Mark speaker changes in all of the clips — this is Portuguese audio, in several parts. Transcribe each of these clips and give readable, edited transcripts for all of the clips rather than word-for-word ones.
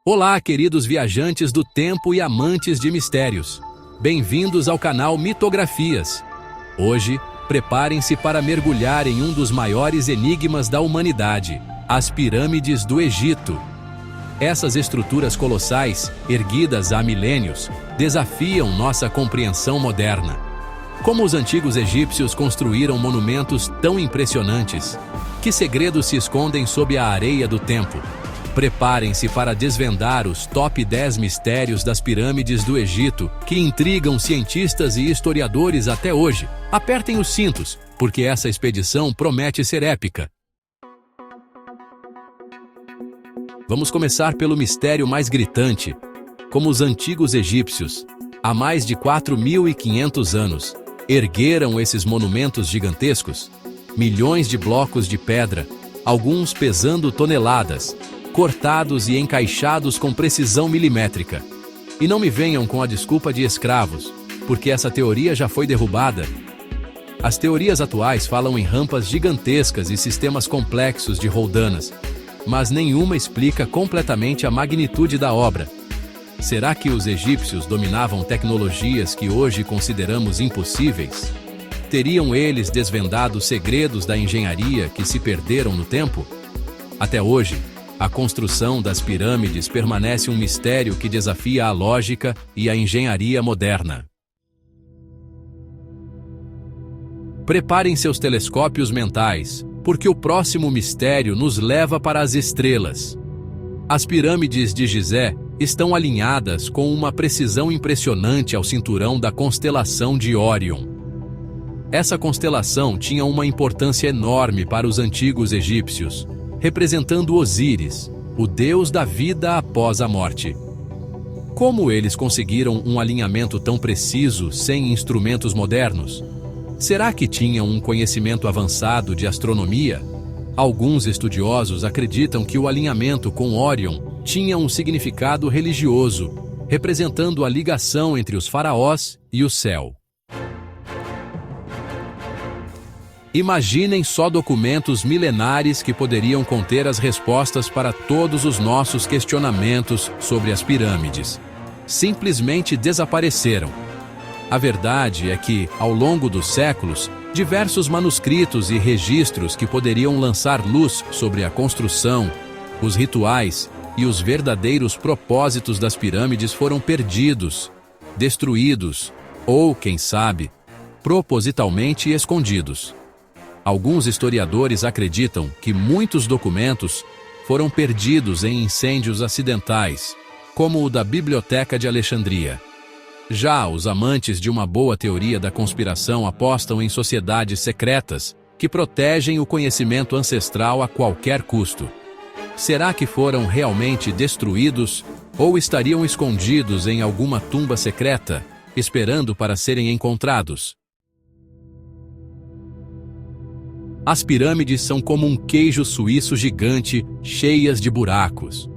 Speaker 1: Olá, queridos viajantes do tempo e amantes de mistérios. Bem-vindos ao canal Mitografias. Hoje, preparem-se para mergulhar em um dos maiores enigmas da humanidade, as pirâmides do Egito. Essas estruturas colossais, erguidas há milênios, desafiam nossa compreensão moderna. Como os antigos egípcios construíram monumentos tão impressionantes? Que segredos se escondem sob a areia do tempo? Preparem-se para desvendar os top 10 mistérios das pirâmides do Egito, que intrigam cientistas e historiadores até hoje. Apertem os cintos, porque essa expedição promete ser épica. Vamos começar pelo mistério mais gritante. Como os antigos egípcios, há mais de 4.500 anos, ergueram esses monumentos gigantescos? Milhões de blocos de pedra, alguns pesando toneladas, cortados e encaixados com precisão milimétrica. E não me venham com a desculpa de escravos, porque essa teoria já foi derrubada. As teorias atuais falam em rampas gigantescas e sistemas complexos de roldanas, mas nenhuma explica completamente a magnitude da obra. Será que os egípcios dominavam tecnologias que hoje consideramos impossíveis? Teriam eles desvendado segredos da engenharia que se perderam no tempo? Até hoje, a construção das pirâmides permanece um mistério que desafia a lógica e a engenharia moderna. Preparem seus telescópios mentais, porque o próximo mistério nos leva para as estrelas. As pirâmides de Gizé estão alinhadas com uma precisão impressionante ao cinturão da constelação de Órion. Essa constelação tinha uma importância enorme para os antigos egípcios, representando Osíris, o deus da vida após a morte. Como eles conseguiram um alinhamento tão preciso sem instrumentos modernos? Será que tinham um conhecimento avançado de astronomia? Alguns estudiosos acreditam que o alinhamento com Órion tinha um significado religioso, representando a ligação entre os faraós e o céu. Imaginem só documentos milenares que poderiam conter as respostas para todos os nossos questionamentos sobre as pirâmides. Simplesmente desapareceram. A verdade é que, ao longo dos séculos, diversos manuscritos e registros que poderiam lançar luz sobre a construção, os rituais e os verdadeiros propósitos das pirâmides foram perdidos, destruídos ou, quem sabe, propositalmente escondidos. Alguns historiadores acreditam que muitos documentos foram perdidos em incêndios acidentais, como o da Biblioteca de Alexandria. Já os amantes de uma boa teoria da conspiração apostam em sociedades secretas que protegem o conhecimento ancestral a qualquer custo. Será que foram realmente destruídos ou estariam escondidos em alguma tumba secreta, esperando para serem encontrados? As pirâmides são como um queijo suíço gigante, cheias de buracos.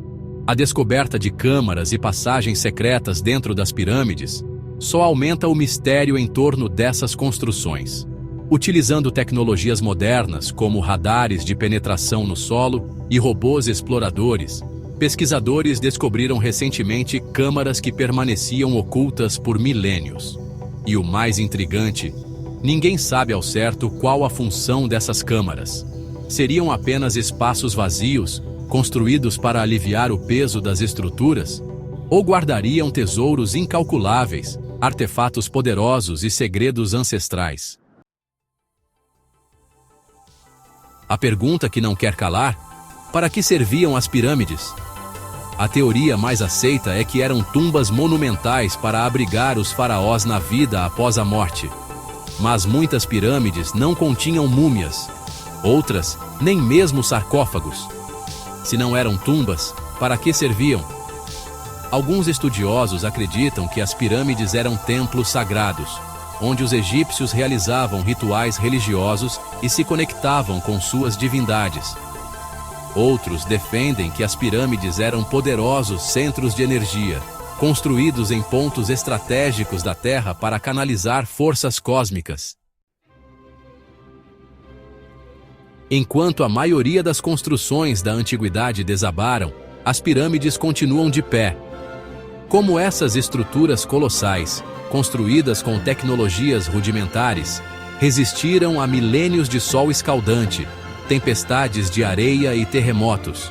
Speaker 1: A descoberta de câmaras e passagens secretas dentro das pirâmides só aumenta o mistério em torno dessas construções. Utilizando tecnologias modernas, como radares de penetração no solo e robôs exploradores, pesquisadores descobriram recentemente câmaras que permaneciam ocultas por milênios. E o mais intrigante, ninguém sabe ao certo qual a função dessas câmaras. Seriam apenas espaços vazios, construídos para aliviar o peso das estruturas? Ou guardariam tesouros incalculáveis, artefatos poderosos e segredos ancestrais? A pergunta que não quer calar: para que serviam as pirâmides? A teoria mais aceita é que eram tumbas monumentais para abrigar os faraós na vida após a morte. Mas muitas pirâmides não continham múmias, outras nem mesmo sarcófagos. Se não eram tumbas, para que serviam? Alguns estudiosos acreditam que as pirâmides eram templos sagrados, onde os egípcios realizavam rituais religiosos e se conectavam com suas divindades. Outros defendem que as pirâmides eram poderosos centros de energia, construídos em pontos estratégicos da Terra para canalizar forças cósmicas. Enquanto a maioria das construções da antiguidade desabaram, as pirâmides continuam de pé. Como essas estruturas colossais, construídas com tecnologias rudimentares, resistiram a milênios de sol escaldante, tempestades de areia e terremotos.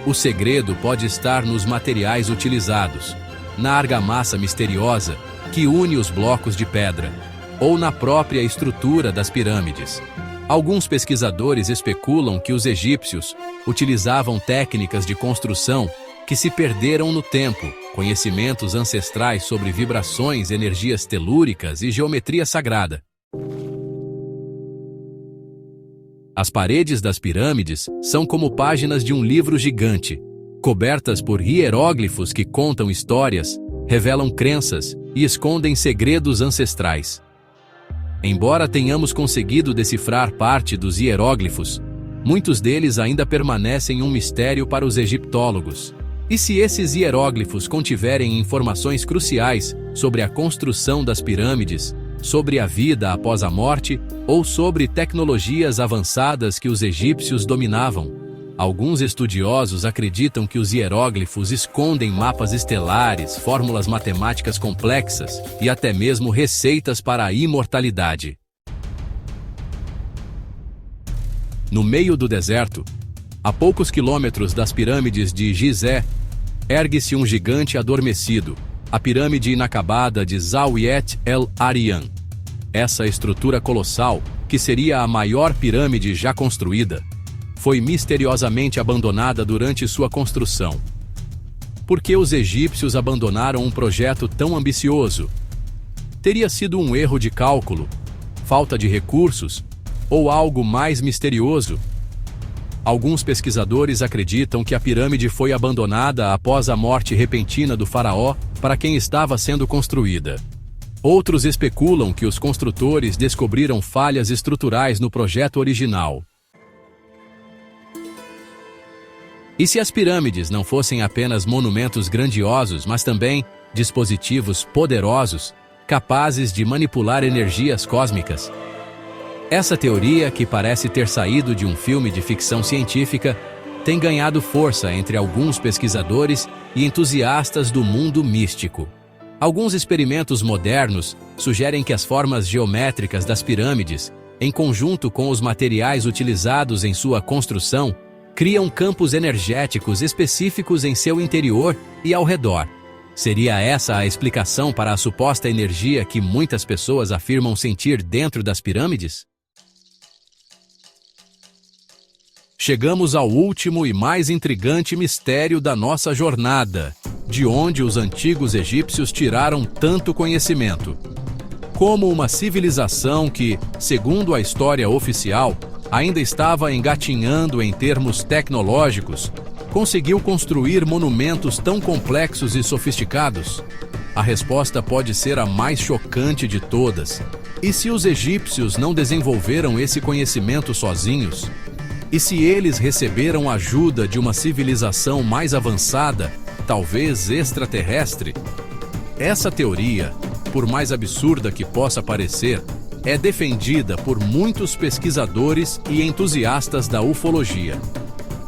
Speaker 1: O segredo pode estar nos materiais utilizados, na argamassa misteriosa que une os blocos de pedra, ou na própria estrutura das pirâmides. Alguns pesquisadores especulam que os egípcios utilizavam técnicas de construção que se perderam no tempo, conhecimentos ancestrais sobre vibrações, energias telúricas e geometria sagrada. As paredes das pirâmides são como páginas de um livro gigante, cobertas por hieróglifos que contam histórias, revelam crenças e escondem segredos ancestrais. Embora tenhamos conseguido decifrar parte dos hieróglifos, muitos deles ainda permanecem um mistério para os egiptólogos. E se esses hieróglifos contiverem informações cruciais sobre a construção das pirâmides, sobre a vida após a morte ou sobre tecnologias avançadas que os egípcios dominavam? Alguns estudiosos acreditam que os hieróglifos escondem mapas estelares, fórmulas matemáticas complexas e até mesmo receitas para a imortalidade. No meio do deserto, a poucos quilômetros das pirâmides de Gizé, ergue-se um gigante adormecido, a pirâmide inacabada de Zawiet el-Aryan. Essa estrutura colossal, que seria a maior pirâmide já construída, foi misteriosamente abandonada durante sua construção. Por que os egípcios abandonaram um projeto tão ambicioso? Teria sido um erro de cálculo, falta de recursos ou algo mais misterioso? Alguns pesquisadores acreditam que a pirâmide foi abandonada após a morte repentina do faraó para quem estava sendo construída. Outros especulam que os construtores descobriram falhas estruturais no projeto original. E se as pirâmides não fossem apenas monumentos grandiosos, mas também dispositivos poderosos, capazes de manipular energias cósmicas? Essa teoria, que parece ter saído de um filme de ficção científica, tem ganhado força entre alguns pesquisadores e entusiastas do mundo místico. Alguns experimentos modernos sugerem que as formas geométricas das pirâmides, em conjunto com os materiais utilizados em sua construção, criam campos energéticos específicos em seu interior e ao redor. Seria essa a explicação para a suposta energia que muitas pessoas afirmam sentir dentro das pirâmides? Chegamos ao último e mais intrigante mistério da nossa jornada: de onde os antigos egípcios tiraram tanto conhecimento? Como uma civilização que, segundo a história oficial, ainda estava engatinhando em termos tecnológicos, conseguiu construir monumentos tão complexos e sofisticados? A resposta pode ser a mais chocante de todas. E se os egípcios não desenvolveram esse conhecimento sozinhos? E se eles receberam ajuda de uma civilização mais avançada, talvez extraterrestre? Essa teoria, por mais absurda que possa parecer, é defendida por muitos pesquisadores e entusiastas da ufologia.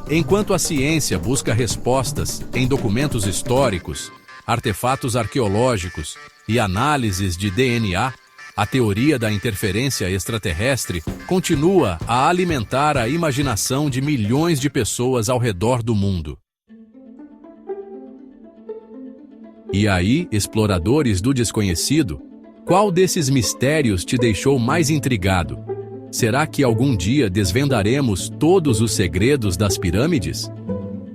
Speaker 1: Enquanto a ciência busca respostas em documentos históricos, artefatos arqueológicos e análises de DNA, a teoria da interferência extraterrestre continua a alimentar a imaginação de milhões de pessoas ao redor do mundo. E aí, exploradores do desconhecido, qual desses mistérios te deixou mais intrigado? Será que algum dia desvendaremos todos os segredos das pirâmides?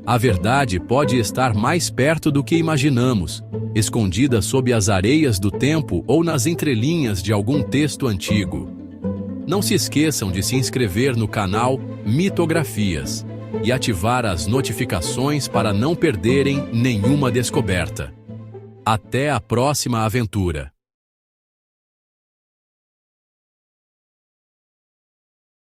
Speaker 1: A verdade pode estar mais perto do que imaginamos, escondida sob as areias do tempo ou nas entrelinhas de algum texto antigo. Não se esqueçam de se inscrever no canal Mitografias e ativar as notificações para não perderem nenhuma descoberta. Até a próxima aventura!